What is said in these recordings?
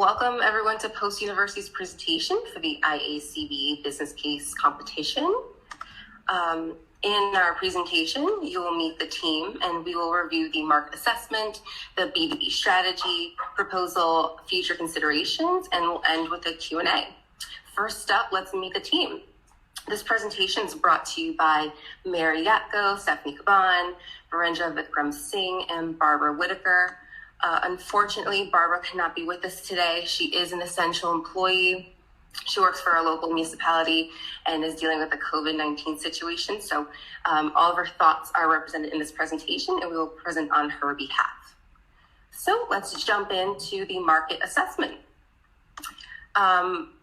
Welcome everyone to Post University's presentation for the IACBE Business Case Competition. In our presentation, you will meet the team and we will review the market assessment, the B2B strategy, proposal, future considerations, and we'll end with a Q&A. First up, let's meet the team. This presentation is brought to you by Mary Yatko, Stephanie Kaban, Virendra Vikram Singh, and Barbara Whitaker. Unfortunately, Barbara cannot be with us today. She is an essential employee. She works for a local municipality and is dealing with the COVID-19 situation. So all of her thoughts are represented in this presentation and we will present on her behalf. So let's jump into the market assessment.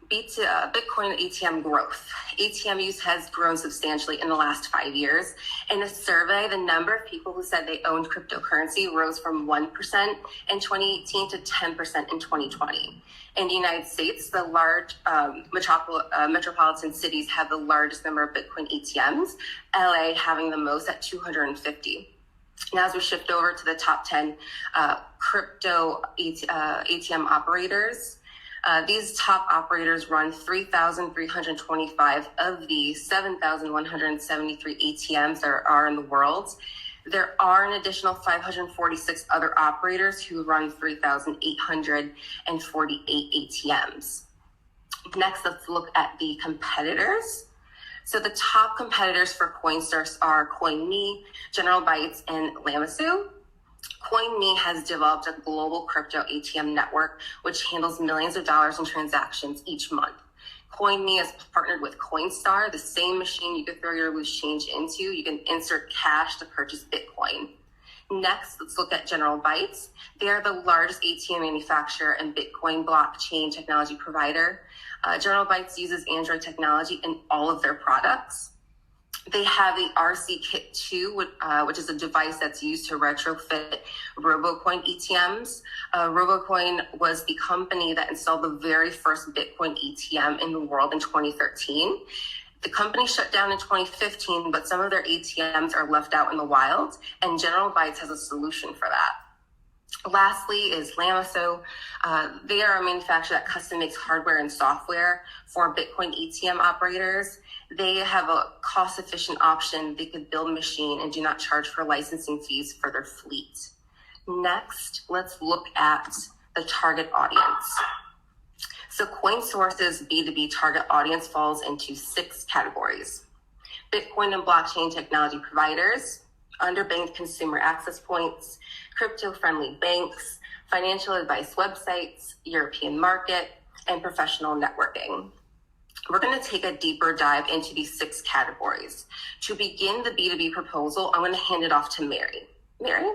Bitcoin ATM growth. ATM use has grown substantially in the last 5 years. In a survey, the number of people who said they owned cryptocurrency rose from 1% in 2018 to 10% in 2020. In the United States, the large metropolitan cities have the largest number of Bitcoin ATMs, LA having the most at 250. Now, as we shift over to the top 10 crypto ATM operators, these top operators run 3,325 of the 7,173 ATMs there are in the world. There are an additional 546 other operators who run 3,848 ATMs. Next, let's look at the competitors. So the top competitors for Coinsource are CoinMe, General Bytes, and Lamasu. CoinMe has developed a global crypto ATM network, which handles millions of dollars in transactions each month. CoinMe is partnered with Coinstar, the same machine you can throw your loose change into. You can insert cash to purchase Bitcoin. Next, let's look at General Bytes. They are the largest ATM manufacturer and Bitcoin blockchain technology provider. General Bytes uses Android technology in all of their products. They have the RC Kit 2, which is a device that's used to retrofit RoboCoin ATMs. RoboCoin was the company that installed the very first Bitcoin ATM in the world in 2013. The company shut down in 2015, but some of their ATMs are left out in the wild, and General Bytes has a solution for that. Lastly is Lamasu. They are a manufacturer that custom makes hardware and software for Bitcoin ATM operators. They have a cost-efficient option. They could build a machine and do not charge for licensing fees for their fleet. Next, let's look at the target audience. So Coinsource's B2B target audience falls into 6 categories: Bitcoin and blockchain technology providers, underbanked consumer access points, crypto-friendly banks, financial advice websites, European market, and professional networking. We're going to take a deeper dive into these 6 categories. To begin the B2B proposal, I'm going to hand it off to Mary. Mary?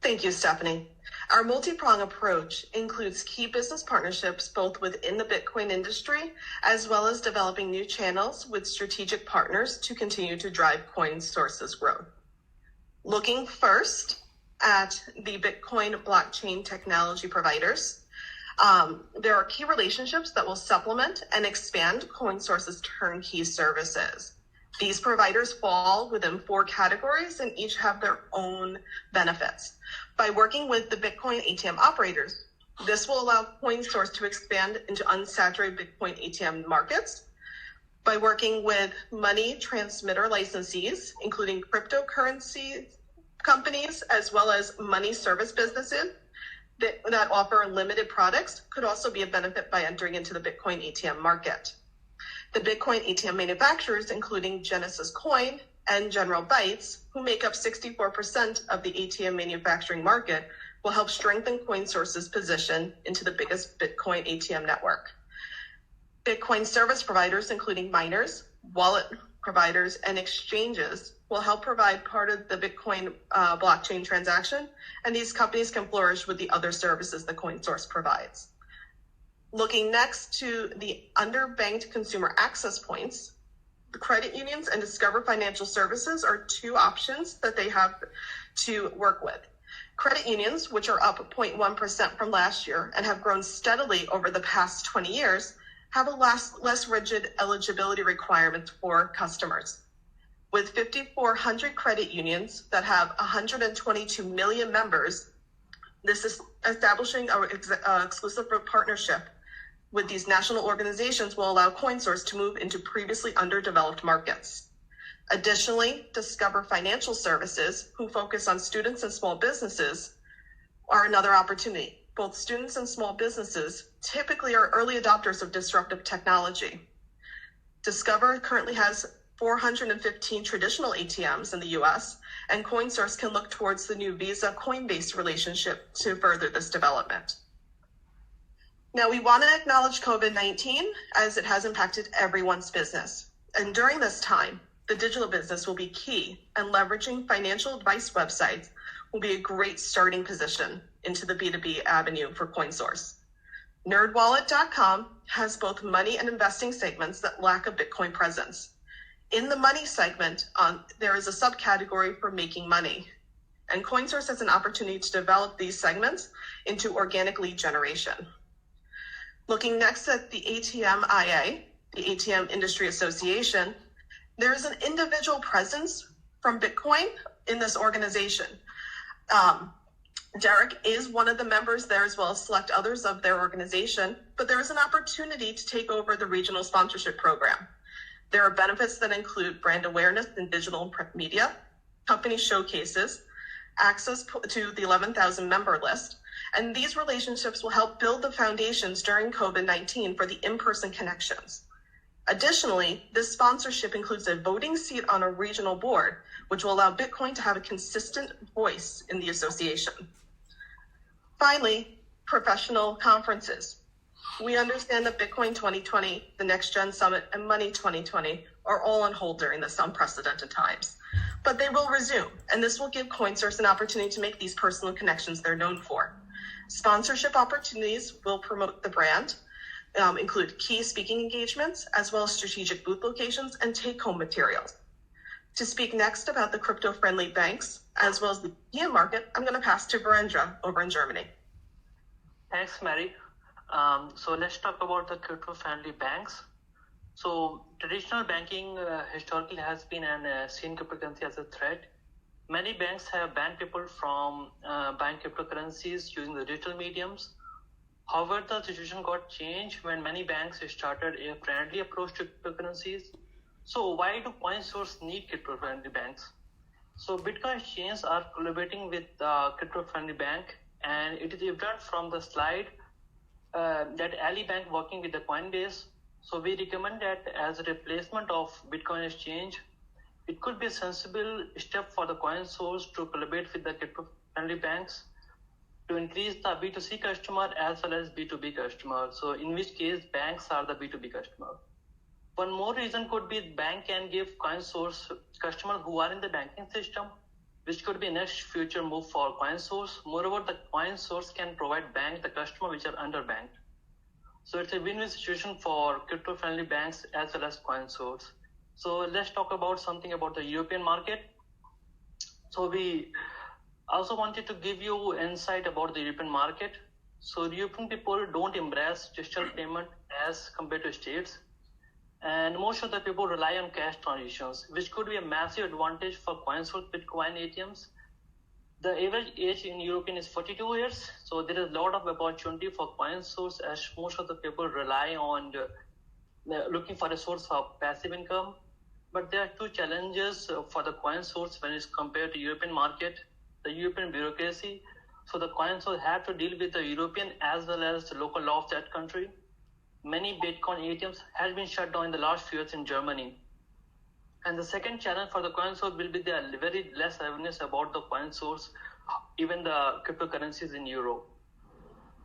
Thank you, Stephanie. Our multi-pronged approach includes key business partnerships both within the Bitcoin industry, as well as developing new channels with strategic partners to continue to drive Coinsource's growth. Looking first at the Bitcoin blockchain technology providers, there are key relationships that will supplement and expand Coinsource's turnkey services. These providers fall within 4 categories and each have their own benefits. By working with the Bitcoin ATM operators, this will allow Coinsource to expand into unsaturated Bitcoin ATM markets. By working with money transmitter licensees, including cryptocurrency companies, as well as money service businesses that offer limited products, could also be a benefit by entering into the Bitcoin ATM market. The Bitcoin ATM manufacturers, including Genesis Coin and General Bytes, who make up 64% of the ATM manufacturing market, will help strengthen Coinsource's position into the biggest Bitcoin ATM network. Bitcoin service providers, including miners, wallet providers, and exchanges, will help provide part of the Bitcoin blockchain transaction, and these companies can flourish with the other services that Coinsource provides. Looking next to the underbanked consumer access points, the credit unions and Discover Financial Services are 2 options that they have to work with. Credit unions, which are up 0.1% from last year and have grown steadily over the past 20 years, have a less rigid eligibility requirements for customers. With 5,400 credit unions that have 122 million members, This is establishing an exclusive partnership with these national organizations will allow Coinsource to move into previously underdeveloped markets. Additionally, Discover Financial Services, who focus on students and small businesses, are another opportunity. Both students and small businesses typically are early adopters of disruptive technology. Discover currently has 415 traditional ATMs in the US, and Coinsource can look towards the new Visa Coinbase relationship to further this development. Now, we want to acknowledge COVID-19 as it has impacted everyone's business. And during this time, the digital business will be key, and leveraging financial advice websites will be a great starting position into the B2B avenue for Coinsource. NerdWallet.com has both money and investing segments that lack a Bitcoin presence. In the money segment, there is a subcategory for making money, and Coinsource has an opportunity to develop these segments into organic lead generation. Looking next at the ATMIA, the ATM Industry Association, there is an individual presence from Bitcoin in this organization. Derek is one of the members there, as well as select others of their organization, but there is an opportunity to take over the regional sponsorship program. There are benefits that include brand awareness in digital and print media, company showcases, access to the 11,000 member list, and these relationships will help build the foundations during COVID-19 for the in-person connections. Additionally, this sponsorship includes a voting seat on a regional board, which will allow Bitcoin to have a consistent voice in the association. Finally, professional conferences. We understand that Bitcoin 2020, the Next Gen Summit, and Money 2020 are all on hold during this unprecedented times. But they will resume, and this will give Coinsource an opportunity to make these personal connections they're known for. Sponsorship opportunities will promote the brand, include key speaking engagements, as well as strategic booth locations and take-home materials. To speak next about the crypto-friendly banks, as well as the European market, I'm going to pass to Virendra over in Germany. Thanks, Mary. So let's talk about the crypto-friendly banks. So traditional banking historically has been seen cryptocurrency as a threat. Many banks have banned people from buying cryptocurrencies using the digital mediums. However, the situation got changed when many banks started a friendly approach to cryptocurrencies. So why do Coinsource need crypto-friendly banks? So Bitcoin chains are collaborating with the crypto-friendly bank, and it is evident from the slide that Ali Bank working with the Coinbase. So we recommend that as a replacement of Bitcoin exchange, it could be a sensible step for the Coinsource to collaborate with the crypto-friendly banks to increase the B2C customer as well as B2B customer. So in which case banks are the B2B customer. One more reason could be bank can give Coinsource customers who are in the banking system, which could be a next future move for Coinsource. Moreover, the Coinsource can provide bank the customer which are underbanked. So it's a win-win situation for crypto-friendly banks as well as Coinsource. So let's talk about something about the European market. So we also wanted to give you insight about the European market. So European people don't embrace digital payment as compared to states. And most of the people rely on cash transactions, which could be a massive advantage for Coinsource Bitcoin ATMs. The average age in European is 42 years, so there is a lot of opportunity for Coinsource as most of the people rely on looking for a source of passive income. But there are two challenges for the Coinsource when it's compared to European market. The European bureaucracy. So the Coinsource have to deal with the European as well as the local law of that country. Many Bitcoin ATMs have been shut down in the last few years in Germany. And the second challenge for the Coinsource will be the very less awareness about the Coinsource, even the cryptocurrencies in Euro.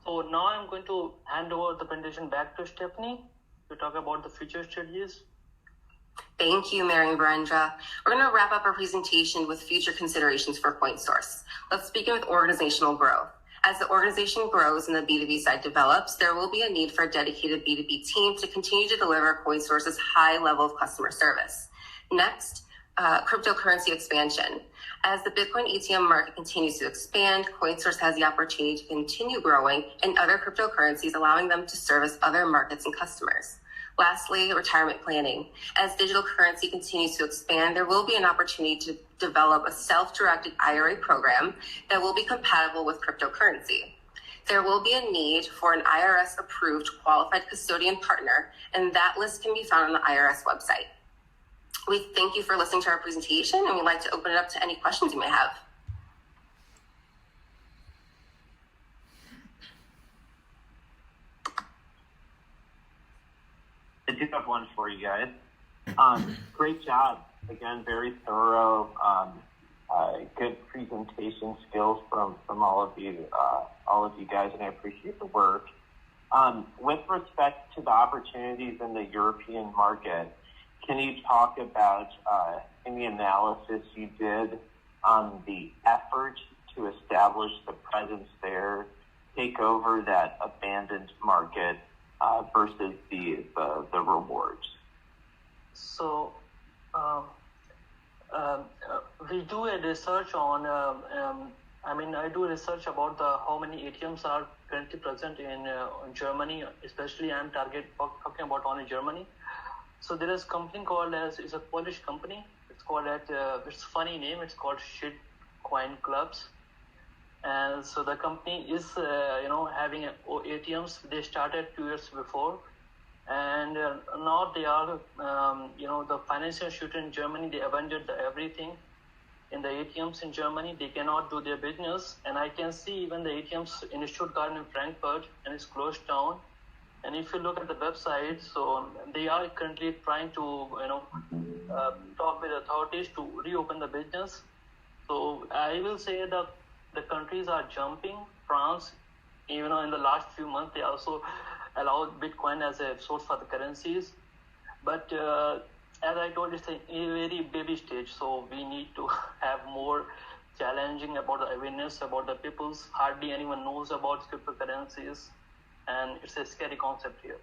So now I'm going to hand over the presentation back to Stephanie to talk about the future strategies. Thank you, Mary and Virendra. We're going to wrap up our presentation with future considerations for Coinsource. Let's begin with organizational growth. As the organization grows and the B2B side develops, there will be a need for a dedicated B2B team to continue to deliver Coinsource's high level of customer service. Next, cryptocurrency expansion. As the Bitcoin ATM market continues to expand, Coinsource has the opportunity to continue growing in other cryptocurrencies, allowing them to service other markets and customers. Lastly, retirement planning. As digital currency continues to expand, there will be an opportunity to develop a self-directed IRA program that will be compatible with cryptocurrency. There will be a need for an IRS-approved qualified custodian partner, and that list can be found on the IRS website. We thank you for listening to our presentation, and we'd like to open it up to any questions you may have. I do have one for you guys. Great job. Again, very thorough, good presentation skills from all of you guys, and I appreciate the work. With respect to the opportunities in the European market, can you talk about any analysis you did on the effort to establish the presence there, take over that abandoned market versus the rewards? So we do a research on. I do research about how many ATMs are currently present in Germany. Especially, I'm talking about only Germany. So there is a company called it's a Polish company. It's called it's a funny name. It's called Shitcoin Clubs. And so the company is, having ATMs. They started 2 years before, and now they are, the financial institution in Germany. They abandoned everything in the ATMs in Germany. They cannot do their business, and I can see even the ATMs in Stuttgart and Frankfurt, and it's closed down. And if you look at the website, so they are currently trying to, talk with authorities to reopen the business. So I will say that the countries are jumping. France, in the last few months, they also allowed Bitcoin as a source for the currencies. But as I told you, it's a very baby stage. So we need to have more challenging about the awareness about the peoples. Hardly anyone knows about cryptocurrencies, and it's a scary concept here.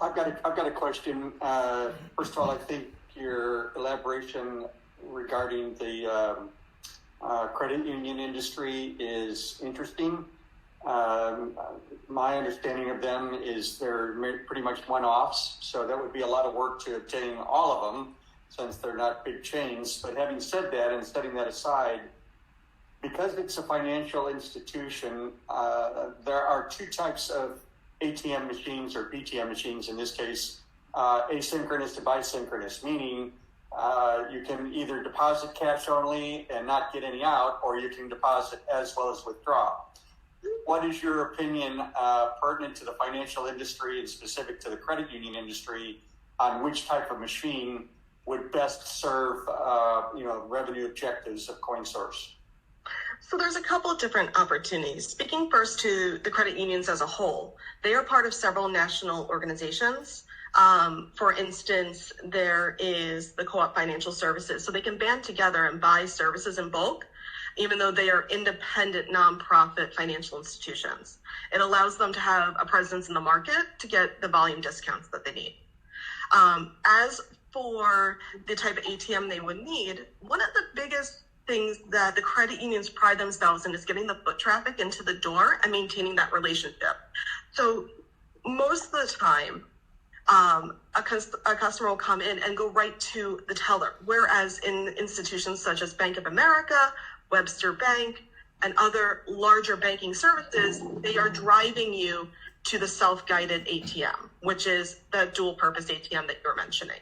I've got a question. First of all, I think your elaboration regarding the credit union industry is interesting. My understanding of them is they're pretty much one-offs, so that would be a lot of work to obtain all of them since they're not big chains. But having said that and setting that aside, because it's a financial institution, there are two types of ATM machines or BTM machines in this case, asynchronous to bisynchronous, meaning you can either deposit cash only and not get any out, or you can deposit as well as withdraw. What is your opinion pertinent to the financial industry and specific to the credit union industry on which type of machine would best serve revenue objectives of Coinsource? So there's a couple of different opportunities. Speaking first to the credit unions as a whole, they are part of several national organizations. For instance, there is the Co-op Financial Services. So they can band together and buy services in bulk, even though they are independent nonprofit financial institutions. It allows them to have a presence in the market to get the volume discounts that they need. As for the type of ATM they would need, one of the biggest things that the credit unions pride themselves in is getting the foot traffic into the door and maintaining that relationship. So most of the time, a customer will come in and go right to the teller, whereas in institutions such as Bank of America, Webster Bank, and other larger banking services, they are driving you to the self-guided ATM, which is the dual-purpose ATM that you're mentioning.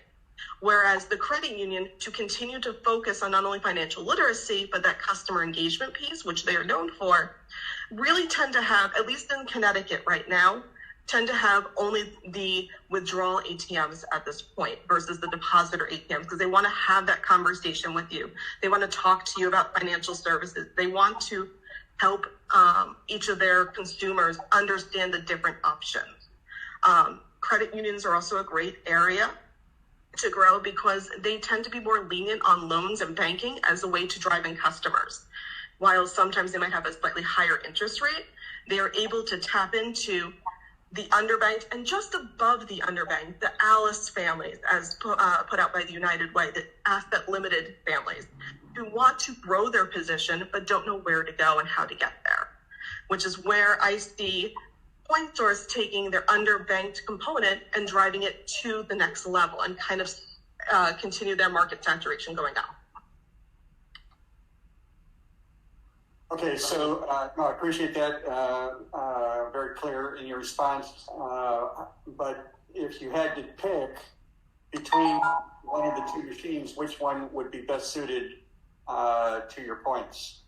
Whereas the credit union, to continue to focus on not only financial literacy, but that customer engagement piece, which they are known for, really tend to have, at least in Connecticut right now, tend to have only the withdrawal ATMs at this point versus the depositor ATMs, because they want to have that conversation with you. They want to talk to you about financial services. They want to help each of their consumers understand the different options. Credit unions are also a great area to grow because they tend to be more lenient on loans and banking as a way to drive in customers. While sometimes they might have a slightly higher interest rate, they are able to tap into the underbanked and just above the underbanked, the Alice families, as put out by the United Way, the asset limited families who want to grow their position but don't know where to go and how to get there. which is where I see Coinsource taking their underbanked component and driving it to the next level and kind of continue their market saturation going up. Okay, so no, I appreciate that. Very clear in your response. But if you had to pick between one of the two machines, which one would be best suited to your points?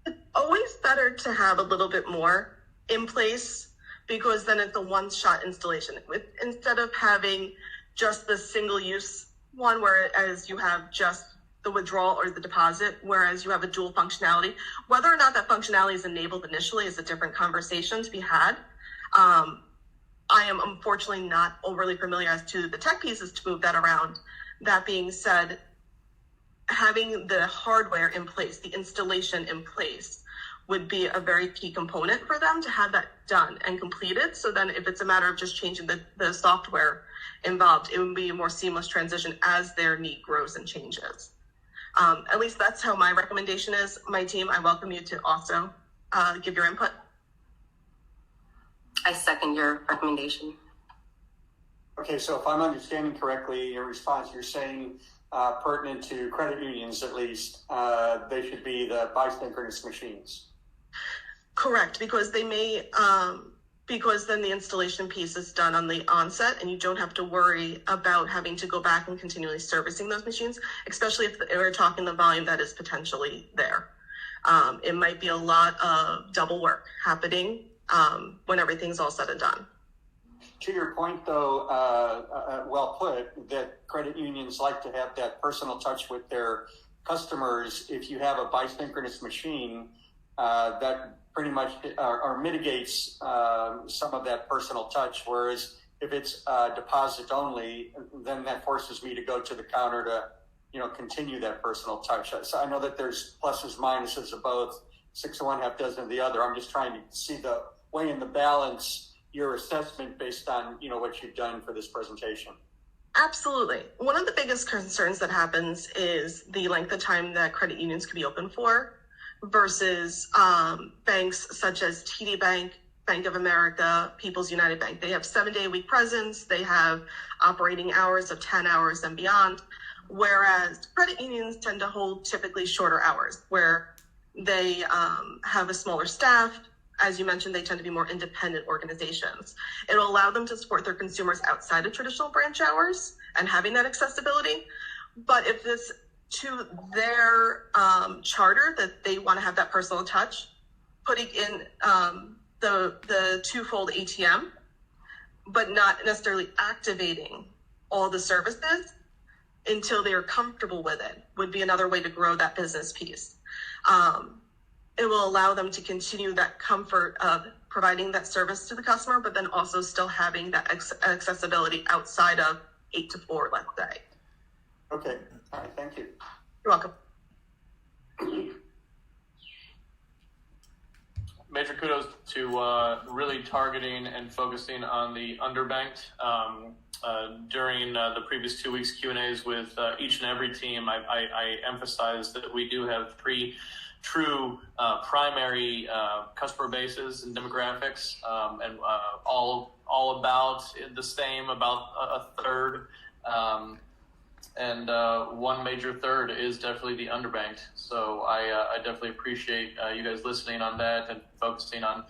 It's always better to have a little bit more in place because then it's a one-shot installation. Instead of having just the single-use one, whereas you have just the withdrawal or the deposit, whereas you have a dual functionality. Whether or not that functionality is enabled initially is a different conversation to be had. I am unfortunately not overly familiar as to the tech pieces to move that around. That being said, having the hardware in place, the installation in place, would be a very key component for them to have that done and completed. So then if it's a matter of just changing the software involved, it would be a more seamless transition as their need grows and changes. At least that's how my recommendation is. My team, I welcome you to also give your input. I second your recommendation. Okay, so if I'm understanding correctly, your response, you're saying pertinent to credit unions at least, they should be the bisynchronous machines. Correct, because they may, because then the installation piece is done on the onset and you don't have to worry about having to go back and continually servicing those machines, especially if we're talking the volume that is potentially there. It might be a lot of double work happening when everything's all said and done. To your point, though, well put, that credit unions like to have that personal touch with their customers. If you have a bisynchronous machine, that pretty much or mitigates some of that personal touch. Whereas if it's deposit only, then that forces me to go to the counter to, continue that personal touch. So I know that there's pluses, minuses of both, 6 of one, half dozen of the other. I'm just trying to see the way in the balance your assessment based on, what you've done for this presentation. Absolutely. One of the biggest concerns that happens is the length of time that credit unions can be open for versus banks such as TD Bank, Bank of America, People's United Bank. They have 7-day-a-week presence. They have operating hours of 10 hours and beyond, whereas credit unions tend to hold typically shorter hours where they have a smaller staff. As you mentioned, they tend to be more independent organizations. It'll allow them to support their consumers outside of traditional branch hours and having that accessibility. But if this to their charter that they want to have that personal touch, putting in the twofold ATM, but not necessarily activating all the services until they are comfortable with it would be another way to grow that business piece. It will allow them to continue that comfort of providing that service to the customer, but then also still having that accessibility outside of 8 to 4, let's say. Okay. All right. Thank you. You're welcome. Major kudos to really targeting and focusing on the underbanked. During the previous 2 weeks Q&As with each and every team, I emphasized that we do have 3 true primary customer bases and demographics, and all about the same, about a third, and one major third is definitely the underbanked. So I definitely appreciate you guys listening on that and focusing on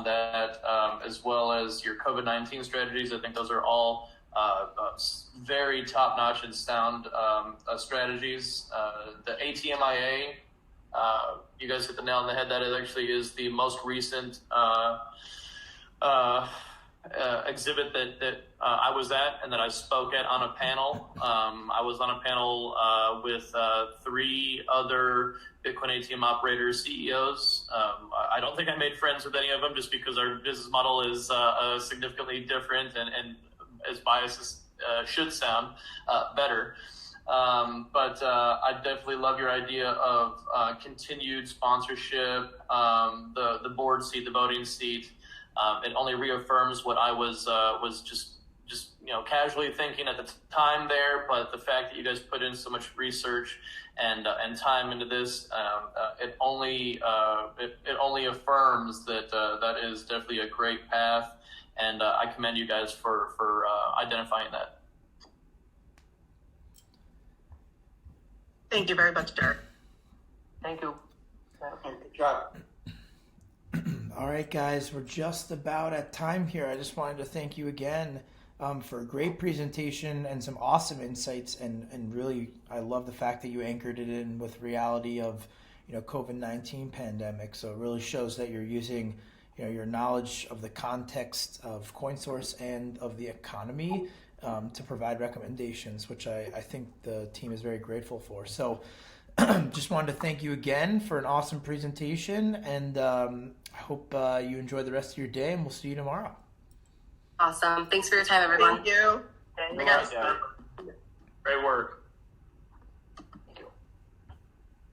that, as well as your COVID-19 strategies. I think those are all very top-notch and sound strategies. The ATMIA, you guys hit the nail on the head. That actually is the most recent exhibit that I was at and that I spoke at on a panel. I was on a panel with 3 other Bitcoin ATM operators, CEOs. I don't think I made friends with any of them just because our business model is significantly different and as biases should sound better. But I definitely love your idea of continued sponsorship, the board seat, the voting seat. It only reaffirms what I was just casually thinking at the time there. But the fact that you guys put in so much research and time into this. It only affirms that that is definitely a great path, and I commend you guys for identifying that. Thank you very much, Derek. Thank you. Good job. All right, guys, we're just about at time here. I just wanted to thank you again for a great presentation and some awesome insights, and really, I love the fact that you anchored it in with reality of, COVID-19 pandemic. So it really shows that you're using, your knowledge of the context of Coinsource and of the economy to provide recommendations, which I think the team is very grateful for. So just wanted to thank you again for an awesome presentation, and I hope you enjoy the rest of your day, and we'll see you tomorrow. Awesome. Thanks for your time, everyone. Thank you. Thank Bye, you. guys. Great work.